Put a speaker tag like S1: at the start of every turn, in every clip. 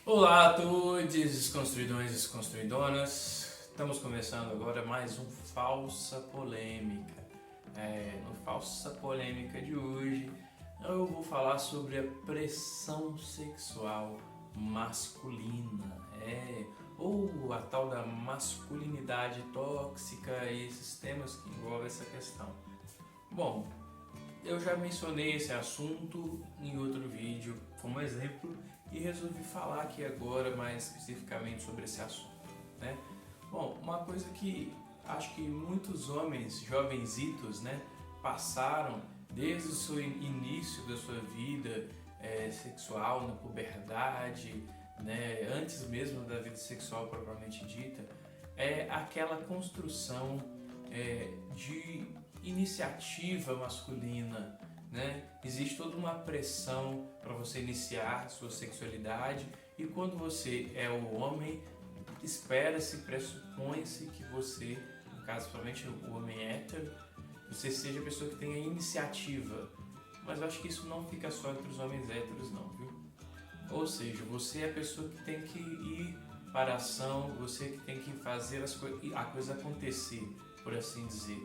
S1: Olá a todos, desconstruidões e desconstruidonas. Estamos começando agora mais um Falsa Polêmica. No Falsa Polêmica de hoje, eu vou falar sobre a pressão sexual masculina, ou a tal da masculinidade tóxica e esses temas que envolvem essa questão. Bom, eu já mencionei esse assunto em outro vídeo como exemplo e resolvi falar aqui agora mais especificamente sobre esse assunto, né? Bom, uma coisa que acho que muitos homens jovenzitos, né, passaram desde o seu início da sua vida sexual, na puberdade, né, antes mesmo da vida sexual propriamente dita, é aquela construção de iniciativa masculina, né? Existe toda uma pressão para você iniciar sua sexualidade e quando você é o homem, espera-se, pressupõe-se que você, no caso somente o homem hétero, você seja a pessoa que tenha iniciativa. Mas eu acho que isso não fica só entre os homens héteros não, viu? Ou seja, você é a pessoa que tem que ir para a ação, você que tem que fazer a coisa acontecer, por assim dizer.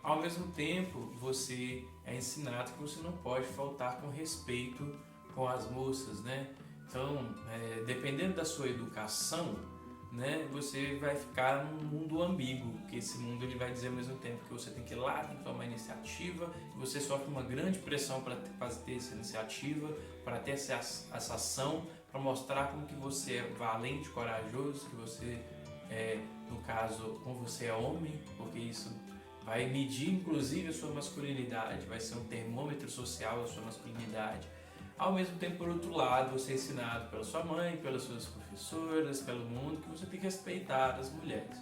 S1: Ao mesmo tempo, você é ensinado que você não pode faltar com respeito com as moças, né? Então, dependendo da sua educação, né, você vai ficar num mundo ambíguo, porque esse mundo ele vai dizer ao mesmo tempo que você tem que ir lá, tem que tomar iniciativa, e você sofre uma grande pressão para ter essa iniciativa, para ter essa ação, para mostrar como que você é valente, corajoso, que você no caso, como você é homem, porque isso vai medir inclusive a sua masculinidade, vai ser um termômetro social da sua masculinidade. Ao mesmo tempo, por outro lado, você é ensinado pela sua mãe, pelas suas professoras, pelo mundo, que você tem que respeitar as mulheres.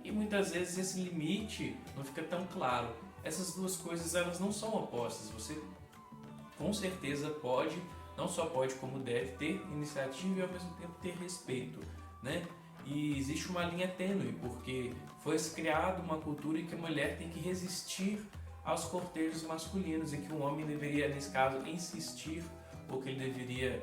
S1: E muitas vezes esse limite não fica tão claro. Essas duas coisas elas não são opostas. Você com certeza pode, não só pode como deve ter iniciativa e ao mesmo tempo ter respeito, né? E existe uma linha tênue, porque foi criada uma cultura em que a mulher tem que resistir aos cortejos masculinos, em que um homem deveria, nesse caso, insistir, ou que ele deveria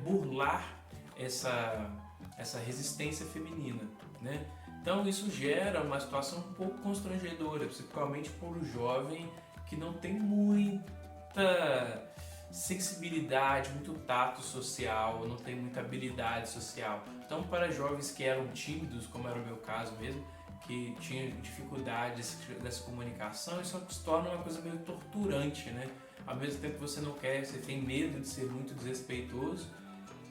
S1: burlar essa resistência feminina, né? Então isso gera uma situação um pouco constrangedora, principalmente para o jovem que não tem muita sensibilidade, muito tato social, não tem muita habilidade social. Então, para jovens que eram tímidos, como era o meu caso mesmo, que tinham dificuldades dessa comunicação, isso se torna uma coisa meio torturante, né? Ao mesmo tempo que você não quer, você tem medo de ser muito desrespeitoso,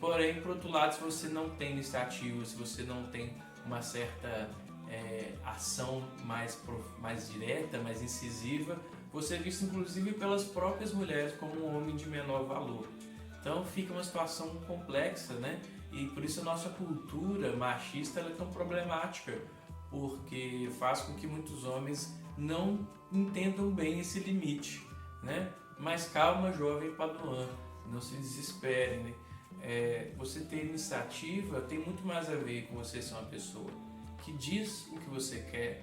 S1: porém, por outro lado, se você não tem iniciativa, se você não tem uma certa ação mais direta, mais incisiva, você é visto inclusive pelas próprias mulheres como um homem de menor valor. Então fica uma situação complexa, né? E por isso a nossa cultura machista ela é tão problemática, porque faz com que muitos homens não entendam bem esse limite, né? Mas calma, jovem Padawan, não se desesperem, né? Você ter iniciativa tem muito mais a ver com você ser uma pessoa que diz o que você quer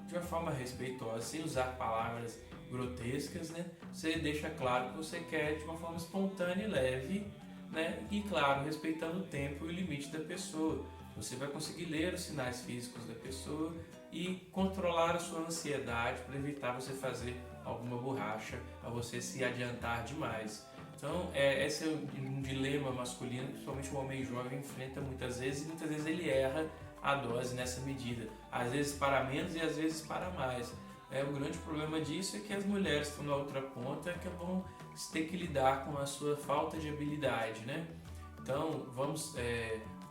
S1: de uma forma respeitosa, sem usar palavras grotescas, né? Você deixa claro que você quer de uma forma espontânea e leve, né? E claro, respeitando o tempo e o limite da pessoa. Você vai conseguir ler os sinais físicos da pessoa e controlar a sua ansiedade para evitar você fazer alguma borracha, a você se adiantar demais. Então, esse é um dilema masculino, principalmente o homem jovem enfrenta muitas vezes, e muitas vezes ele erra a dose nessa medida, às vezes para menos e às vezes para mais. O grande problema disso é que as mulheres estão na outra ponta que vão ter que lidar com a sua falta de habilidade, né? Então vamos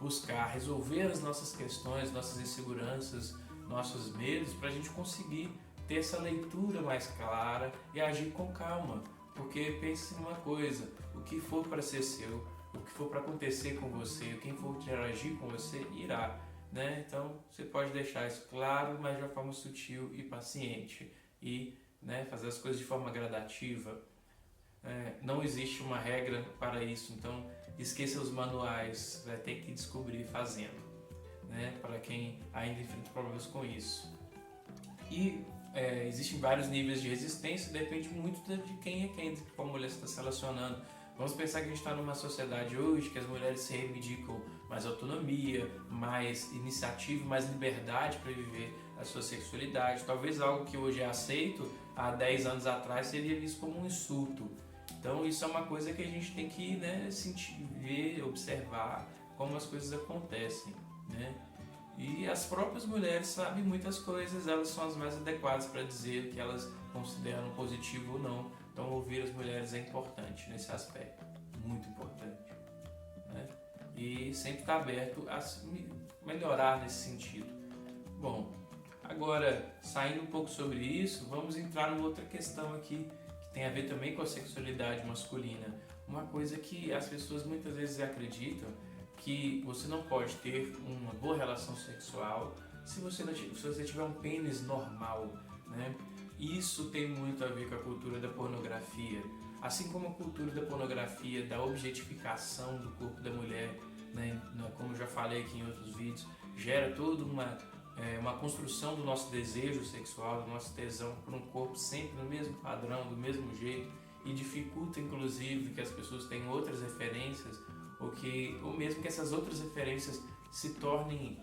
S1: buscar resolver as nossas questões, nossas inseguranças, nossos medos para a gente conseguir ter essa leitura mais clara e agir com calma, porque pense numa coisa, o que for para ser seu, o que for para acontecer com você, quem for interagir com você irá. Né? Então você pode deixar isso claro, mas de uma forma sutil e paciente e fazer as coisas de forma gradativa. Não existe uma regra para isso, então esqueça os manuais, vai ter que descobrir fazendo, né? Para quem ainda enfrenta problemas com isso. E existem vários níveis de resistência, depende muito de quem é quem, com a mulher está se relacionando. Vamos pensar que a gente está numa sociedade hoje que as mulheres se reivindicam mais autonomia, mais iniciativa, mais liberdade para viver a sua sexualidade. Talvez algo que hoje é aceito, há 10 anos atrás seria visto como um insulto. Então isso é uma coisa que a gente tem que, né, sentir, ver, observar como as coisas acontecem, né? E as próprias mulheres sabem muitas coisas, elas são as mais adequadas para dizer o que elas consideram positivo ou não. Então ouvir as mulheres é importante nesse aspecto, muito importante, né? E sempre estar aberto a melhorar nesse sentido. Bom, agora saindo um pouco sobre isso, vamos entrar numa outra questão aqui que tem a ver também com a sexualidade masculina. Uma coisa que as pessoas muitas vezes acreditam que você não pode ter uma boa relação sexual se você tiver um pênis normal, né? Isso tem muito a ver com a cultura da pornografia, assim como a cultura da pornografia, da objetificação do corpo da mulher, né? Como eu já falei aqui em outros vídeos, gera toda uma construção do nosso desejo sexual, do nosso tesão por um corpo sempre no mesmo padrão, do mesmo jeito, e dificulta inclusive que as pessoas tenham outras referências, ou mesmo que essas outras referências se tornem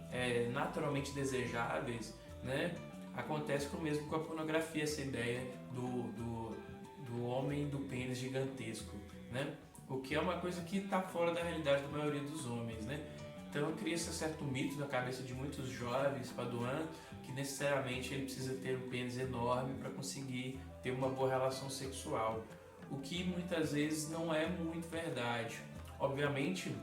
S1: naturalmente desejáveis, né? Acontece com o mesmo com a pornografia, essa ideia do homem do pênis gigantesco, né? O que é uma coisa que está fora da realidade da maioria dos homens, né? Então cria-se um certo mito na cabeça de muitos jovens paduanos que necessariamente ele precisa ter um pênis enorme para conseguir ter uma boa relação sexual, o que muitas vezes não é muito verdade. Obviamente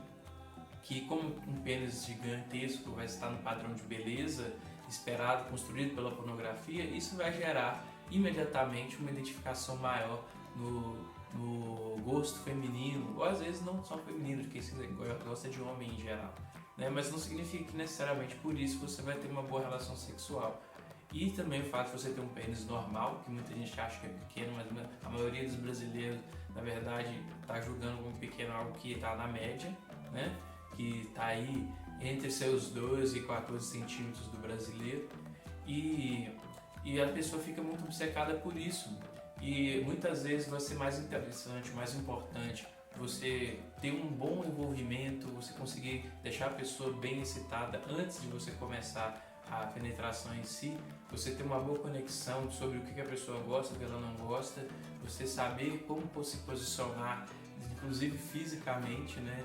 S1: que como um pênis gigantesco vai estar no padrão de beleza esperado, construído pela pornografia, isso vai gerar imediatamente uma identificação maior no gosto feminino, ou às vezes não só feminino, de quem gosta de homem em geral, né? Mas não significa que necessariamente por isso você vai ter uma boa relação sexual. E também o fato de você ter um pênis normal, que muita gente acha que é pequeno, mas a maioria dos brasileiros, na verdade, está julgando como pequeno algo que está na média, né? Que está aí entre seus 12 e 14 centímetros do brasileiro, e a pessoa fica muito obcecada por isso. E muitas vezes vai ser mais interessante, mais importante você ter um bom envolvimento, você conseguir deixar a pessoa bem excitada antes de você começar a penetração em si, você ter uma boa conexão sobre o que a pessoa gosta, o que ela não gosta, você saber como se posicionar, inclusive fisicamente, né?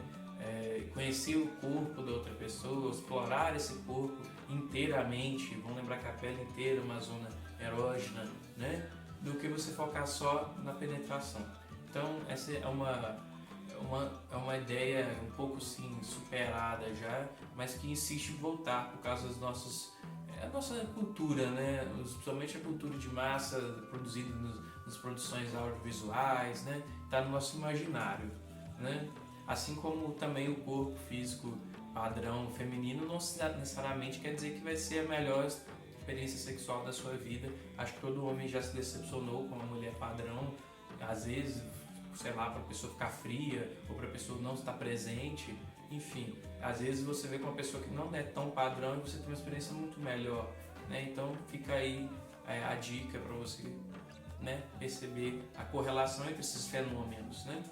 S1: Conhecer o corpo da outra pessoa, explorar esse corpo inteiramente. Vamos lembrar que a pele inteira é uma zona erógena, né? Do que você focar só na penetração. Então essa é uma ideia um pouco sim superada já, mas que insiste em voltar por causa das a nossa cultura, né? Principalmente a cultura de massa produzida nas produções audiovisuais, né? Está no nosso imaginário, né? Assim como também o corpo físico padrão feminino não necessariamente quer dizer que vai ser a melhor experiência sexual da sua vida. Acho que todo homem já se decepcionou com uma mulher padrão, às vezes, sei lá, para a pessoa ficar fria ou para a pessoa não estar presente. Enfim, às vezes você vê com uma pessoa que não é tão padrão e você tem uma experiência muito melhor, né? Então fica aí a dica para você, né, perceber a correlação entre esses fenômenos, né?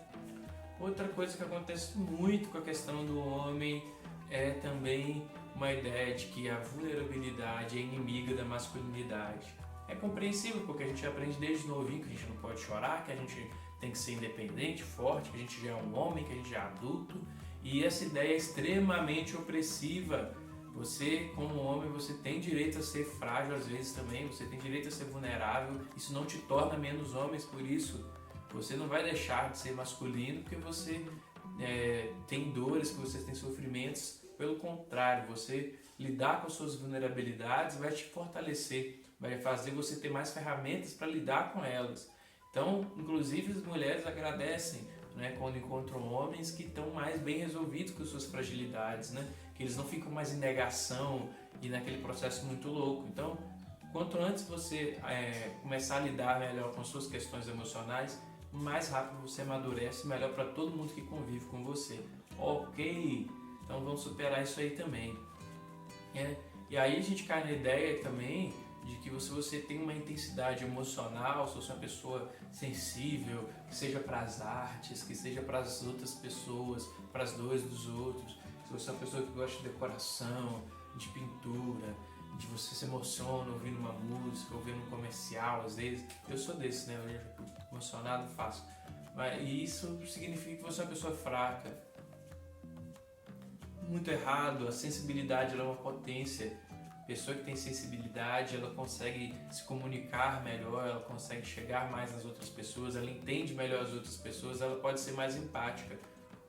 S1: Outra coisa que acontece muito com a questão do homem é também uma ideia de que a vulnerabilidade é inimiga da masculinidade. É compreensível porque a gente aprende desde novinho que a gente não pode chorar, que a gente tem que ser independente, forte, que a gente já é um homem, que a gente já é adulto, e essa ideia é extremamente opressiva. Você, como homem, você tem direito a ser frágil às vezes também, você tem direito a ser vulnerável, isso não te torna menos homens por isso. Você não vai deixar de ser masculino porque você tem dores, que você tem sofrimentos. Pelo contrário, você lidar com as suas vulnerabilidades vai te fortalecer, vai fazer você ter mais ferramentas para lidar com elas. Então, inclusive as mulheres agradecem, né, quando encontram homens que estão mais bem resolvidos com suas fragilidades, né, que eles não ficam mais em negação e naquele processo muito louco. Então, quanto antes você começar a lidar melhor com suas questões emocionais, mais rápido você amadurece, melhor para todo mundo que convive com você. Ok, então vamos superar isso aí também. E aí a gente cai na ideia também de que você tem uma intensidade emocional, se você é uma pessoa sensível, que seja para as artes, que seja para as outras pessoas, para as dores dos outros, se você é uma pessoa que gosta de decoração, de pintura, de você se emociona ouvindo uma música, ouvindo um comercial, às vezes. Eu sou desse, né? Eu já fico emocionado fácil. E isso significa que você é uma pessoa fraca. Muito errado, a sensibilidade ela é uma potência. A pessoa que tem sensibilidade, ela consegue se comunicar melhor, ela consegue chegar mais nas outras pessoas, ela entende melhor as outras pessoas, ela pode ser mais empática.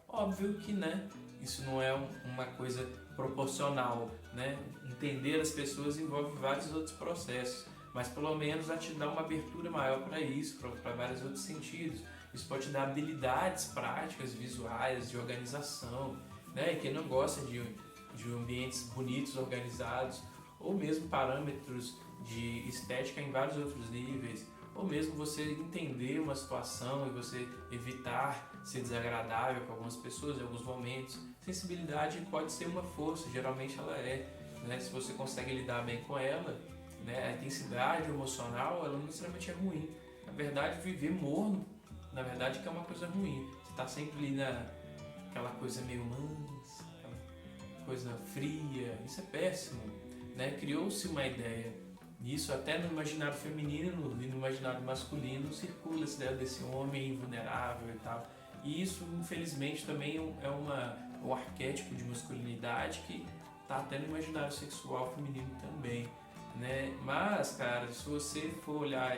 S1: Óbvio que, né, isso não é uma coisa proporcional, né? Entender as pessoas envolve vários outros processos, mas pelo menos a te dar uma abertura maior para isso, para vários outros sentidos. Isso pode te dar habilidades práticas, visuais, de organização, né? E quem não gosta de ambientes bonitos, organizados, ou mesmo parâmetros de estética em vários outros níveis, ou mesmo você entender uma situação e você evitar ser desagradável com algumas pessoas em alguns momentos. Sensibilidade pode ser uma força, geralmente ela é, né? Se você consegue lidar bem com ela, né? A intensidade emocional, ela não necessariamente é ruim. Na verdade, viver morno, na verdade, que é uma coisa ruim. Você está sempre ali naquela coisa meio mansa, aquela coisa fria, isso é péssimo, né? Criou-se uma ideia, isso até no imaginário feminino e no imaginário masculino circula essa ideia desse homem invulnerável e tal. E isso, infelizmente, também é um arquétipo de masculinidade que está até no imaginário sexual feminino também, né? Mas, cara, se você for olhar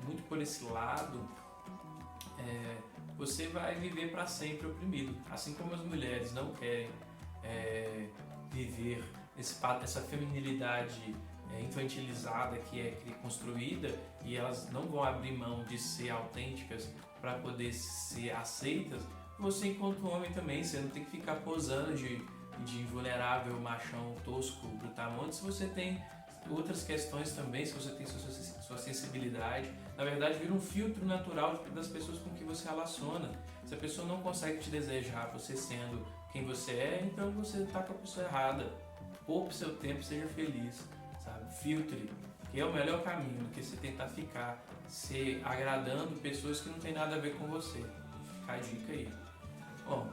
S1: muito por esse lado, você vai viver para sempre oprimido. Assim como as mulheres não querem viver essa feminilidade infantilizada que é construída, e elas não vão abrir mão de ser autênticas para poder ser aceitas, você enquanto homem também, você não tem que ficar posando de invulnerável, machão, tosco, brutamonte, se você tem outras questões também, se você tem sua sensibilidade. Na verdade, vira um filtro natural das pessoas com que você relaciona. Se a pessoa não consegue te desejar você sendo quem você é, então você está com a pessoa errada. Poupe seu tempo, seja feliz, sabe? Filtre, que é o melhor caminho do que você tentar ficar se agradando pessoas que não tem nada a ver com você. Fica a dica aí. Bom,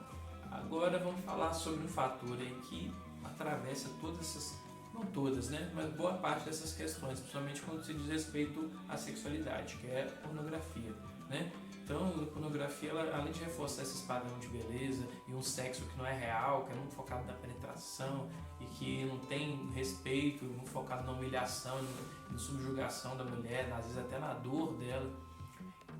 S1: agora vamos falar sobre um fator aí que atravessa todas essas, não todas, né, mas boa parte dessas questões, principalmente quando se diz respeito à sexualidade, que é a pornografia, né? Então, a pornografia, ela, além de reforçar esses padrões de beleza e um sexo que não é real, que é muito focado na penetração e que não tem respeito, muito focado na humilhação, na subjugação da mulher, às vezes até na dor dela,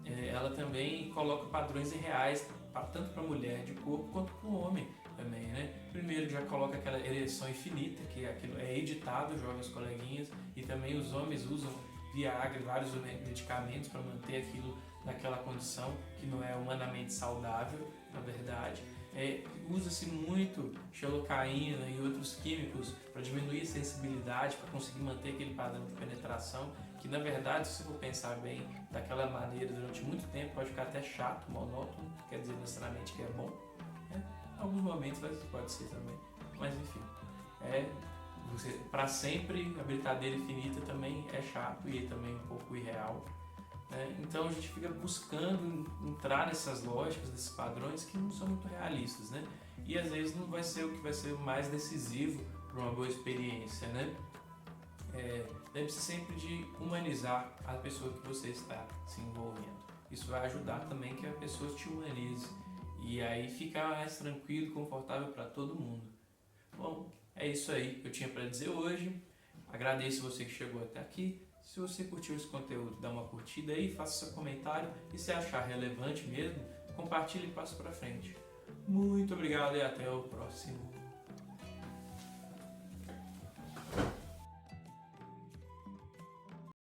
S1: ela também coloca padrões irreais, tanto para a mulher de corpo quanto para o homem também, né? Primeiro já coloca aquela ereção infinita, que aquilo é editado, jovens coleguinhas, e também os homens usam Viagra e vários medicamentos para manter aquilo naquela condição que não é humanamente saudável, na verdade. Usa-se muito xilocaína e outros químicos para diminuir a sensibilidade, para conseguir manter aquele padrão de penetração, que na verdade, se for pensar bem daquela maneira durante muito tempo, pode ficar até chato, monótono, quer dizer necessariamente que é bom, né? Em alguns momentos pode ser também, mas enfim, para sempre a brincadeira infinita também é chato e também um pouco irreal. Então a gente fica buscando entrar nessas lógicas, nesses padrões que não são muito realistas, né? E às vezes não vai ser o que vai ser o mais decisivo para uma boa experiência, né? Lembre-se sempre de humanizar a pessoa que você está se envolvendo. Isso vai ajudar também que a pessoa te humanize e aí fica mais tranquilo e confortável para todo mundo. Bom, é isso aí que eu tinha para dizer hoje. Agradeço você que chegou até aqui. Se você curtiu esse conteúdo, dá uma curtida aí, faça seu comentário e se achar relevante mesmo, compartilhe e passe para frente. Muito obrigado e até o próximo